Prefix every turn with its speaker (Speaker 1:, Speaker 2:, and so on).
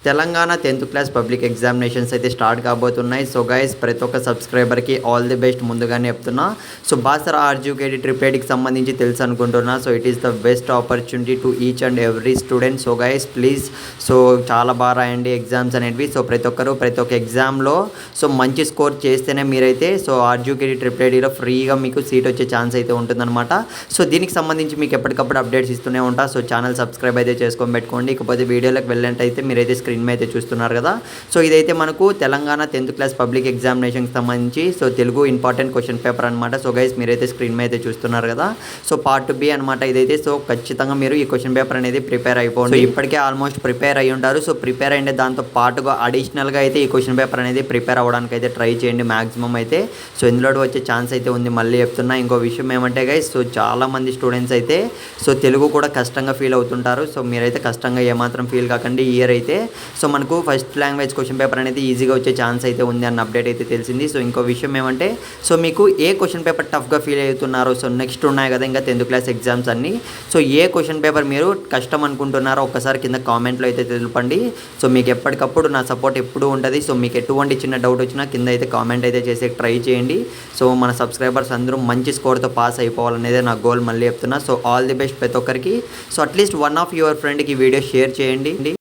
Speaker 1: Telangana 10th class public examinations అయితే start కాబోతున్నాయి. So guys ప్రతి ఒక్క సబ్స్క్రైబర్కి ఆల్ ది బెస్ట్ ముందుగానే చెప్తున్నా. సో బాసరా ఆర్జీకేటీ ట్రిపేడ్కి సంబంధించి తెలుసు అనుకుంటున్నా. So it is the best opportunity to each and every student. So guys please so చాలా బాగా రాయండి ఎగ్జామ్స్ అనేవి. సో ప్రతి ఒక్క ఎగ్జామ్లో సో మంచి స్కోర్ చేస్తేనే మీరైతే సో ఆర్జీకేటీ ట్రిపేడీలో ఫ్రీగా మీకు సీట్ వచ్చే ఛాన్స్ అయితే ఉంటుందన్నమాట. సో దీనికి సంబంధించి మీకు ఎప్పటికప్పుడు అప్డేట్స్ ఇస్తూనే ఉంటా. సో ఛానల్ సబ్స్క్రైబ్ అయితే చేసుకొని పెట్టుకోండి. ఇకపోతే వీడియోలోకి వెళ్ళినట్టయితే మీరైతే స్క్రీన్ మీద అయితే చూస్తున్నారు కదా. సో ఇదైతే మనకు తెలంగాణ 10th క్లాస్ పబ్లిక్ ఎగ్జామినేషన్కి సంబంధించి so Telugu important question paper అనమాట. సో గైస్ మీరైతే స్క్రీన్ మీద అయితే చూస్తున్నారు కదా. సో పార్ట్ బి అనమాట ఇదైతే. సో ఖచ్చితంగా మీరు ఈ క్వశ్చన్ పేపర్ అనేది ప్రిపేర్ అయిపోండి. సో ఇప్పటికే ఆల్మోస్ట్ ప్రిపేర్ అయ్యి ఉంటారు. సో ప్రిపేర్ అయ్యిండే దాంతో పాటుగా అడిషనల్గా అయితే ఈ క్వశ్చన్ పేపర్ అనేది ప్రిపేర్ అవ్వడానికి అయితే ట్రై చేయండి మ్యాక్సిమం అయితే. సో ఇందులో వచ్చే ఛాన్స్ అయితే ఉంది. మళ్ళీ చెప్తున్నా ఇంకో విషయం ఏమంటే గైస్ సో చాలామంది స్టూడెంట్స్ అయితే సో తెలుగు కూడా కష్టంగా ఫీల్ అవుతుంటారు. సో మీరైతే కష్టంగా ఏమాత్రం ఫీల్ కాకండి. ఈ ఇయర్ అయితే సో మనకు ఫస్ట్ లాంగ్వేజ్ క్వశ్చన్ పేపర్ అనేది ఈజీగా వచ్చే ఛాన్స్ అయితే ఉంది అన్న అప్డేట్ అయితే తెలిసింది. సో ఇంకో విషయం ఏమంటే సో మీకు ఏ క్వశ్చన్ పేపర్ టఫ్గా ఫీల్ అవుతున్నారో సో నెక్స్ట్ ఉన్నాయి కదా ఇంకా 10th క్లాస్ ఎగ్జామ్స్ అన్నీ. సో ఏ క్వశ్చన్ పేపర్ మీరు కష్టం అనుకుంటున్నారో ఒక్కసారి కింద కామెంట్లో అయితే తెలుపండి. సో మీకు ఎప్పటికప్పుడు నా సపోర్ట్ ఎప్పుడూ ఉంటుంది. సో మీకు ఎటువంటి చిన్న డౌట్ వచ్చినా కింద అయితే కామెంట్ అయితే చేసే ట్రై చేయండి. సో మన సబ్స్క్రైబర్స్ అందరూ మంచి స్కోర్తో పాస్ అయిపోవాలనేదే నా గోల్. మళ్ళీ చెప్తున్నా. సో ఆల్ ది బెస్ట్ ప్రతి ఒక్కరికి. So at least one of your ఫ్రెండ్కి ఈ వీడియో షేర్ చేయండి.